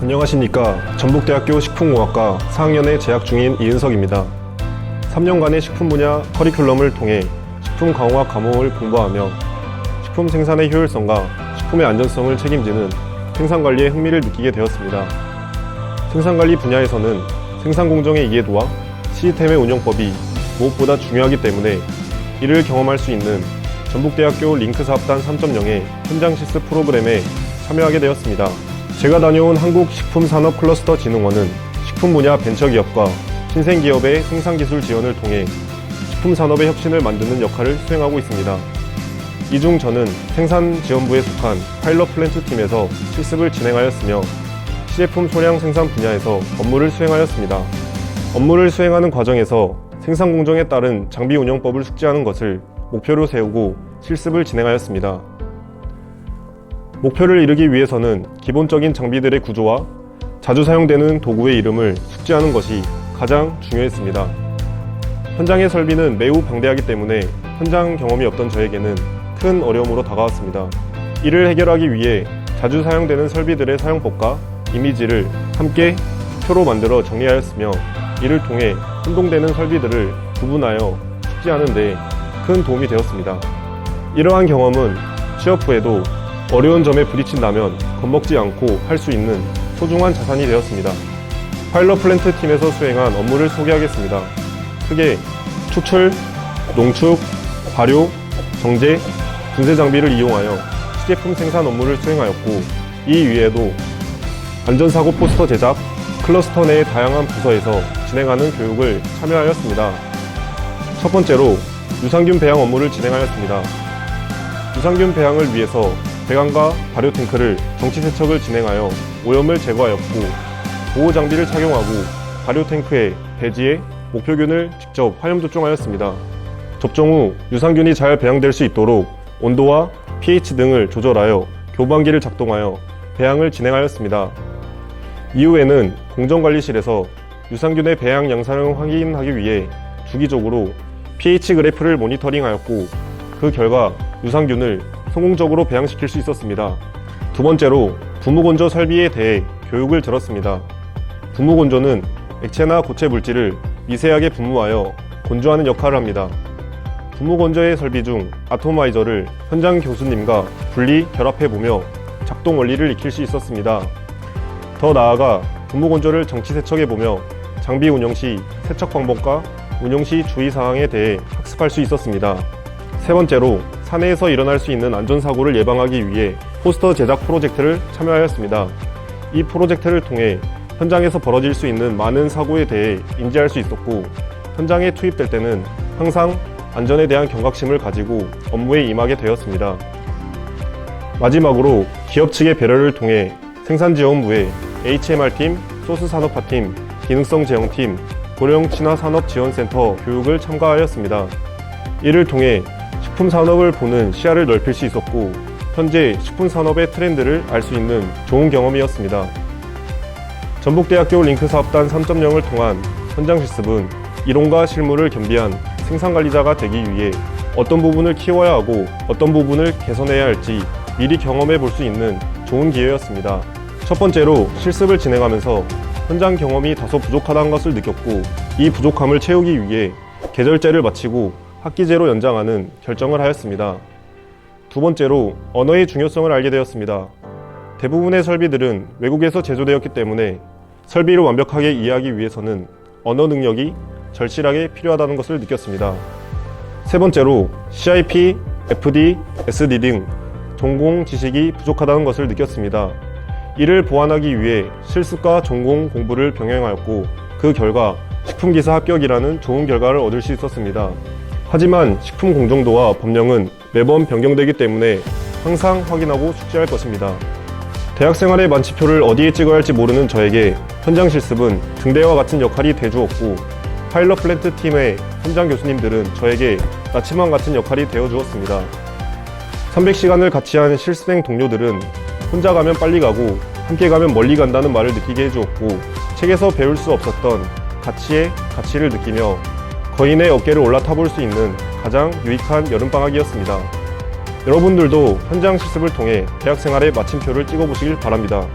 안녕하십니까. 전북대학교 식품공학과 4학년에 재학 중인 이은석입니다. 3년간의 식품 분야 커리큘럼을 통해 식품 강화학 과목을 공부하며 식품 생산의 효율성과 식품의 안전성을 책임지는 생산관리에 흥미를 느끼게 되었습니다. 생산관리 분야에서는 생산공정의 이해도와 시스템의 운영법이 무엇보다 중요하기 때문에 이를 경험할 수 있는 전북대학교 링크사업단 3.0의 현장 실습 프로그램에 참여하게 되었습니다. 제가 다녀온 한국식품산업클러스터진흥원은 식품 분야 벤처기업과 신생기업의 생산기술 지원을 통해 식품산업의 혁신을 만드는 역할을 수행하고 있습니다. 이 중 저는 생산지원부에 속한 파일럿 플랜트 팀에서 실습을 진행하였으며 시제품 소량 생산 분야에서 업무를 수행하였습니다. 업무를 수행하는 과정에서 생산 공정에 따른 장비 운영법을 숙지하는 것을 목표로 세우고 실습을 진행하였습니다. 목표를 이루기 위해서는 기본적인 장비들의 구조와 자주 사용되는 도구의 이름을 숙지하는 것이 가장 중요했습니다. 현장의 설비는 매우 방대하기 때문에 현장 경험이 없던 저에게는 큰 어려움으로 다가왔습니다. 이를 해결하기 위해 자주 사용되는 설비들의 사용법과 이미지를 함께 표로 만들어 정리하였으며 이를 통해 혼동되는 설비들을 구분하여 숙지하는 데 큰 도움이 되었습니다. 이러한 경험은 취업 후에도 어려운 점에 부딪힌다면 겁먹지 않고 할 수 있는 소중한 자산이 되었습니다. 파일럿 플랜트 팀에서 수행한 업무를 소개하겠습니다. 크게 추출, 농축, 발효, 정제, 분쇄 장비를 이용하여 시제품 생산 업무를 수행하였고 이 위에도 안전사고 포스터 제작, 클러스터 내의 다양한 부서에서 진행하는 교육을 참여하였습니다. 첫 번째로 유산균 배양 업무를 진행하였습니다. 유산균 배양을 위해서 배관과 발효 탱크를 정치 세척을 진행하여 오염을 제거하였고 보호 장비를 착용하고 발효 탱크에 배지에 목표균을 직접 화염 접종하였습니다. 접종 후 유산균이 잘 배양될 수 있도록 온도와 pH 등을 조절하여 교반기를 작동하여 배양을 진행하였습니다. 이후에는 공정관리실에서 유산균의 배양 양상을 확인하기 위해 주기적으로 pH 그래프를 모니터링하였고 그 결과 유산균을 성공적으로 배양시킬 수 있었습니다. 두 번째로 부무건조 설비에 대해 교육을 들었습니다. 부무건조는 액체나 고체 물질을 미세하게 분무하여 건조하는 역할을 합니다. 부무건조의 설비 중 아토마이저를 현장 교수님과 분리 결합해보며 작동 원리를 익힐 수 있었습니다. 더 나아가 부무건조를 정치 세척해보며 장비 운영 시 세척 방법과 운영 시 주의사항에 대해 학습할 수 있었습니다. 세 번째로 사내에서 일어날 수 있는 안전사고를 예방하기 위해 포스터 제작 프로젝트를 참여하였습니다. 이 프로젝트를 통해 현장에서 벌어질 수 있는 많은 사고에 대해 인지할 수 있었고 현장에 투입될 때는 항상 안전에 대한 경각심을 가지고 업무에 임하게 되었습니다. 마지막으로 기업 측의 배려를 통해 생산지원부의 HMR팀, 소스산업화팀, 기능성 제형팀, 고령 친화산업지원센터 교육을 참가하였습니다. 이를 통해 식품산업을 보는 시야를 넓힐 수 있었고 현재 식품산업의 트렌드를 알 수 있는 좋은 경험이었습니다. 전북대학교 링크사업단 3.0을 통한 현장 실습은 이론과 실무를 겸비한 생산관리자가 되기 위해 어떤 부분을 키워야 하고 어떤 부분을 개선해야 할지 미리 경험해 볼 수 있는 좋은 기회였습니다. 첫 번째로 실습을 진행하면서 현장 경험이 다소 부족하다는 것을 느꼈고 이 부족함을 채우기 위해 계절제를 마치고 학기제로 연장하는 결정을 하였습니다. 두 번째로 언어의 중요성을 알게 되었습니다. 대부분의 설비들은 외국에서 제조되었기 때문에 설비를 완벽하게 이해하기 위해서는 언어 능력이 절실하게 필요하다는 것을 느꼈습니다. 세 번째로 CIP, FD, SD 등 전공 지식이 부족하다는 것을 느꼈습니다. 이를 보완하기 위해 실습과 전공 공부를 병행하였고 그 결과 식품기사 합격이라는 좋은 결과를 얻을 수 있었습니다. 하지만 식품 공정도와 법령은 매번 변경되기 때문에 항상 확인하고 숙지할 것입니다. 대학생활의 만취표를 어디에 찍어야 할지 모르는 저에게 현장 실습은 등대와 같은 역할이 돼주었고 파일럿 플랜트 팀의 현장 교수님들은 저에게 나침반 같은 역할이 되어주었습니다. 300시간을 같이 한 실습생 동료들은 혼자 가면 빨리 가고 함께 가면 멀리 간다는 말을 느끼게 해주었고 책에서 배울 수 없었던 가치의 가치를 느끼며 거인의 어깨를 올라타 볼 수 있는 가장 유익한 여름방학이었습니다. 여러분들도 현장 실습을 통해 대학생활의 마침표를 찍어보시길 바랍니다.